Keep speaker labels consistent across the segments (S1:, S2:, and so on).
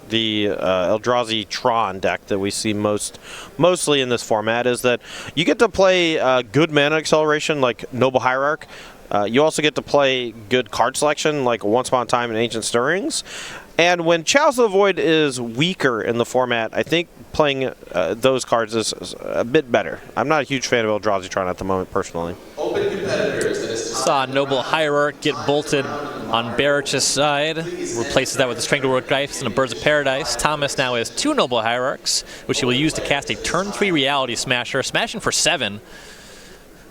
S1: the Eldrazi Tron deck that we see mostly in this format is that you get to play good mana acceleration like Noble Hierarch. You also get to play good card selection like Once Upon a Time and Ancient Stirrings. And when Chalice of the Void is weaker in the format, I think playing those cards is a bit better. I'm not a huge fan of Eldrazi Tron at the moment, personally.
S2: Open competitors.
S3: Saw Noble Hierarch get bolted on Barich's side. Replaces that with a Strangleroot Geist and a Birds of Paradise. Thomas now has 2 Noble Hierarchs, which he will use to cast a turn 3 Reality Smasher, smashing for 7.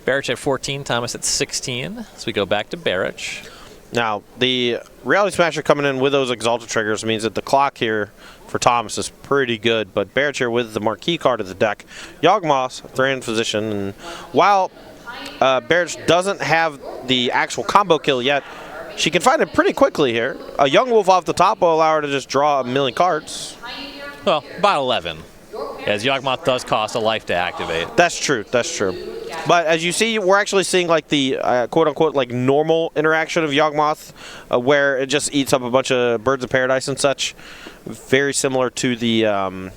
S3: Barich at 14, Thomas at 16. So we go back to Barich.
S1: Now, the Reality Smasher coming in with those Exalted triggers means that the clock here for Thomas is pretty good, but Barich here with the marquee card of the deck, Yawgmoth, Thran Physician, and while Barich doesn't have the actual combo kill yet, she can find it pretty quickly here. A Young Wolf off the top will allow her to just draw a million cards.
S3: Well, about 11, as Yawgmoth does cost a life to activate.
S1: That's true, that's true. But as you see, we're actually seeing like the quote-unquote like normal interaction of Yawgmoth, where it just eats up a bunch of Birds of Paradise and such. Very similar to the the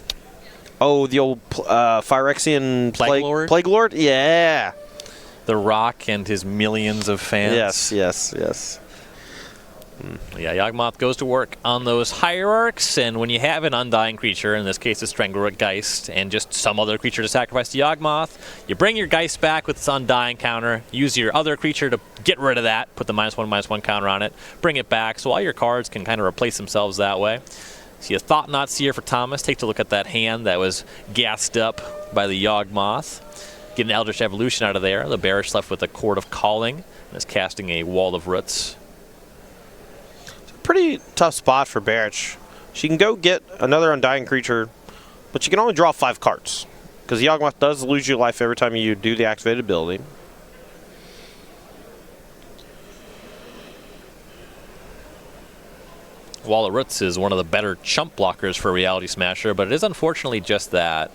S1: old Phyrexian Plague Lord. Yeah.
S3: The Rock and his millions of fans.
S1: Yes, yes, yes.
S3: Yeah, Yawgmoth goes to work on those Hierarchs, and when you have an Undying creature, in this case a Strangleroot Geist, and just some other creature to sacrifice to Yawgmoth, you bring your Geist back with its Undying counter, use your other creature to get rid of that, put the -1/-1 counter on it, bring it back, so all your cards can kind of replace themselves that way. See a Thought-Knot Seer for Thomas. Take a look at that hand that was gassed up by the Yawgmoth. Get an Eldritch Evolution out of there. The Barich left with a Chord of Calling, and is casting a Wall of Roots.
S1: Pretty tough spot for Barich. She can go get another Undying creature, but she can only draw 5 cards, because Yawgmoth does lose your life every time you do the activated ability.
S3: Wall of Roots is one of the better chump blockers for Reality Smasher, but it is unfortunately just that.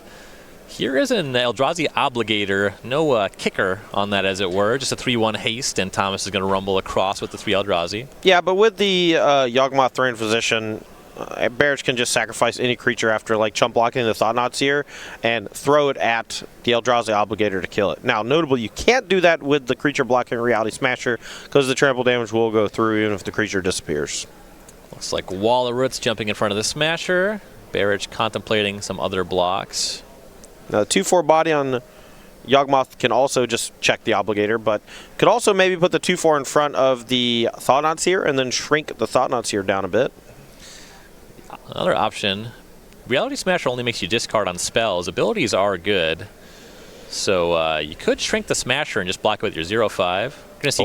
S3: Here is an Eldrazi Obligator, no kicker on that, as it were, just a 3/1 haste, and Thomas is going to rumble across with the 3 Eldrazi.
S1: Yeah, but with the Yawgmoth Thran Physician, Barich can just sacrifice any creature after like chump blocking the Thought-Knot Seer and throw it at the Eldrazi Obligator to kill it. Now, notably, you can't do that with the creature blocking Reality Smasher, because the trample damage will go through even if the creature disappears.
S3: Looks like Wall of Roots jumping in front of the Smasher. Barich contemplating some other blocks.
S1: Now, the 2/4 body on Yawgmoth can also just check the Obligator, but could also maybe put the 2/4 in front of the Thought-Knot Seer and then shrink the Thought-Knot Seer down a bit.
S3: Another option, Reality Smasher only makes you discard on spells. Abilities are good, so you could shrink the Smasher and just block it with your 0/5. You're going to see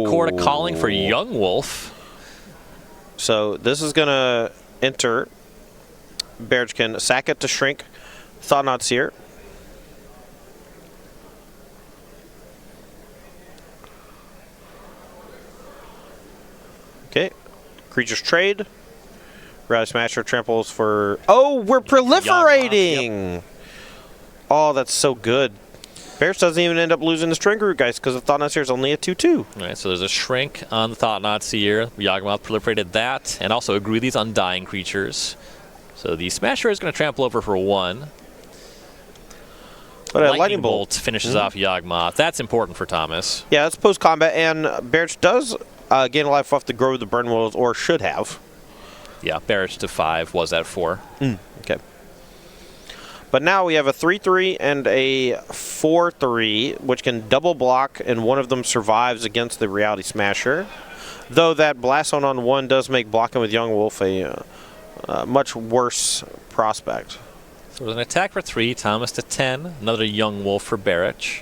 S3: Chord of Calling for Young Wolf.
S1: So this is going to enter. Barich can sack it to shrink Thought-Knot Seer. Okay. Creatures trade. Reality Smasher tramples for... Oh, we're proliferating! Yep. Oh, that's so good. Barich doesn't even end up losing the Strangleroot Geist because the Thought-Knot Seer is only a 2/2.
S3: All right, so there's a shrink on the Thought-Knot Seer. Yawgmoth proliferated that, and also agree these Undying creatures. So the Smasher is going to trample over for 1.
S1: But
S3: Lightning Bolt finishes off Yawgmoth. That's important for Thomas.
S1: Yeah, that's post-combat, and Barich does gain a life off the Grove of the Burn Willows, or should have.
S3: Yeah, Barich to 5 was at 4.
S1: Okay. But now we have a 3/3 and a 4/3, which can double block, and one of them survives against the Reality Smasher. Though that Blast Zone on 1 does make blocking with Young Wolf a much worse prospect.
S3: So there's an attack for 3, Thomas to 10, another Young Wolf for Barich.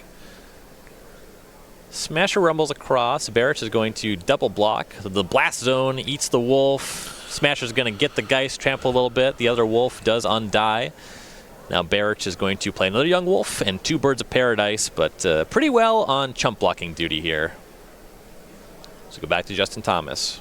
S3: Smasher rumbles across. Barich is going to double block. The Blast Zone eats the Wolf. Smasher's going to get the Geist, trample a little bit. The other Wolf does undie. Now Barich is going to play another Young Wolf and 2 Birds of Paradise, but pretty well on chump blocking duty here. So go back to Justin Thomas.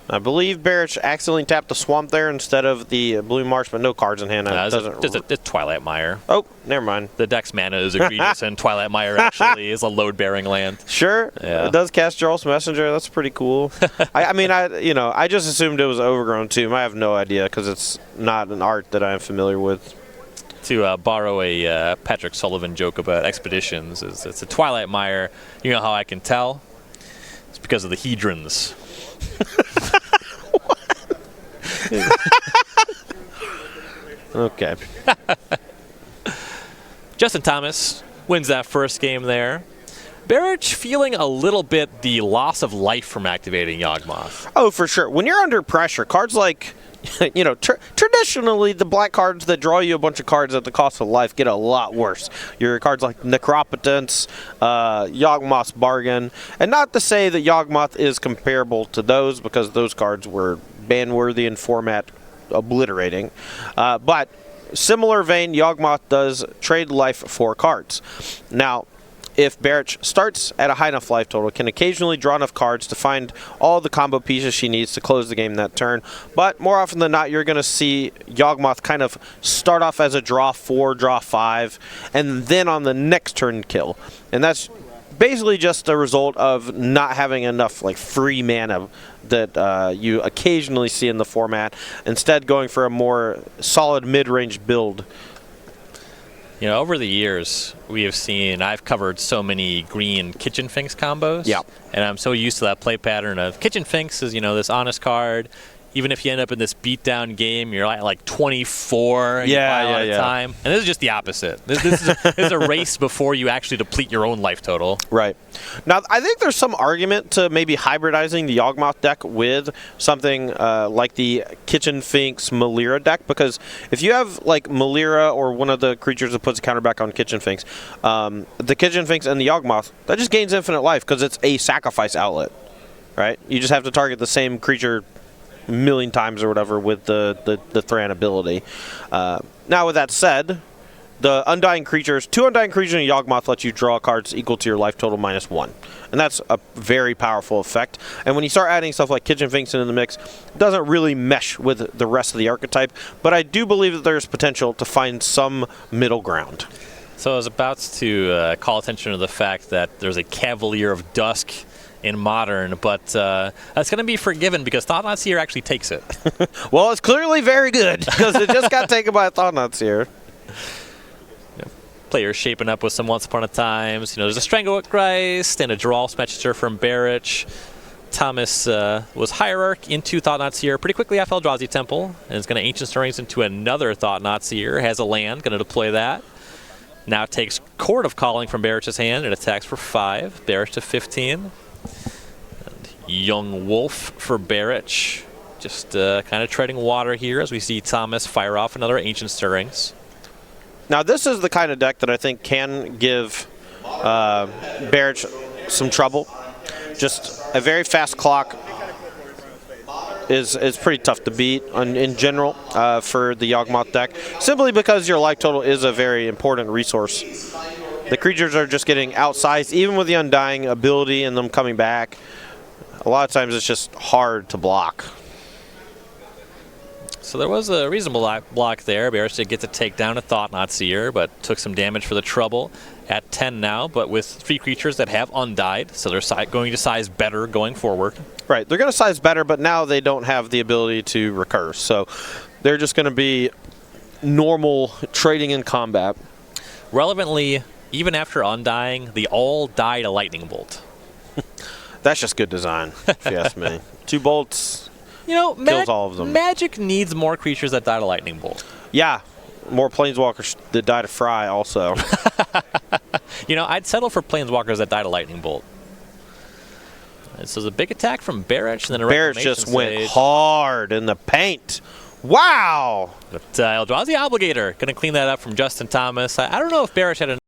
S1: I believe Barich accidentally tapped the Swamp there instead of the Blue Marsh, but no cards in hand.
S3: It's Twilight Mire.
S1: Oh, never mind.
S3: The deck's mana is egregious, and Twilight Mire actually is a load-bearing land.
S1: Sure,
S3: Yeah.
S1: It does cast Jarl's Messenger. That's pretty cool. I just assumed it was Overgrown Tomb. I have no idea because it's not an art that I am familiar with.
S3: To borrow a Patrick Sullivan joke about expeditions, it's a Twilight Mire. You know how I can tell? It's because of the Hedrons.
S1: Okay.
S3: Justin Thomas wins that first game there. Barich feeling a little bit the loss of life from activating Yawgmoth.
S1: Oh, for sure. When you're under pressure, cards like, traditionally the black cards that draw you a bunch of cards at the cost of life get a lot worse. Your cards like Necropotence, Yawgmoth's Bargain, and not to say that Yawgmoth is comparable to those because those cards were ban-worthy in format obliterating. But similar vein, Yawgmoth does trade life for cards. Now, if Barich starts at a high enough life total, can occasionally draw enough cards to find all the combo pieces she needs to close the game that turn. But more often than not, you're going to see Yawgmoth kind of start off as a draw 4, draw 5, and then on the next turn kill. And that's basically just a result of not having enough free mana that you occasionally see in the format. Instead, going for a more solid mid-range build.
S3: Over the years, we have seen, I've covered so many green Kitchen Finks combos.
S1: Yeah.
S3: And I'm so used to that play pattern of Kitchen Finks is, this honest card. Even if you end up in this beatdown game, you're at like 24 and you buy a lot of time. And this is just the opposite. This is a race before you actually deplete your own life total.
S1: Right. Now, I think there's some argument to maybe hybridizing the Yawgmoth deck with something like the Kitchen Finks Malira deck, because if you have like Malira or one of the creatures that puts a counter back on Kitchen Finks, the Kitchen Finks and the Yawgmoth, that just gains infinite life because it's a sacrifice outlet, right? You just have to target the same creature a million times or whatever with the Thran ability. Now, with that said, the Undying Creatures, 2 Undying Creatures and Yawgmoth let you draw cards equal to your life total -1. And that's a very powerful effect. And when you start adding stuff like Kitchen Finks into the mix, it doesn't really mesh with the rest of the archetype. But I do believe that there's potential to find some middle ground.
S3: So I was about to call attention to the fact that there's a Cavalier of Dusk in Modern, but that's going to be forgiven because Thought-Knot Seer actually takes it.
S1: Well, it's clearly very good because it just got taken by a Thought-Knot Seer.
S3: Players shaping up with some Once Upon a Times. There's a Stranglegeist and a Jarl's Messenger from Barich. Thomas was Hierarch into Thought-Knot Seer pretty quickly after Eldrazi Temple, and is going to Ancient Stirrings into another Thought-Knot Seer. Has a land, going to deploy that. Now takes Chord of Calling from Barich's hand and attacks for 5. Barich to 15. And Young Wolf for Barich. Just kind of treading water here as we see Thomas fire off another Ancient Stirrings.
S1: Now, this is the kind of deck that I think can give Barich some trouble. Just a very fast clock is pretty tough to beat in general for the Yawgmoth deck, simply because your life total is a very important resource. The creatures are just getting outsized, even with the Undying ability and them coming back. A lot of times it's just hard to block.
S3: So there was a reasonable block there. Barich did get to take down a Thought-Knot Seer, but took some damage for the trouble. At 10 now, but with 3 creatures that have undied, so they're going to size better going forward.
S1: Right, they're going to size better, but now they don't have the ability to recur. So they're just going to be normal trading in combat.
S3: Relevantly, even after undying, they all died a lightning bolt.
S1: That's just good design, if you ask me. 2 bolts kills all of them.
S3: Magic needs more creatures that die to lightning bolt.
S1: Yeah, more Planeswalkers that die to Fry also.
S3: I'd settle for Planeswalkers that die to lightning bolt. And so the big attack from Barich, and then a
S1: Barich just went hard in the paint. Wow!
S3: But Eldrazi Obligator going to clean that up from Justin Thomas. I don't know if Barich had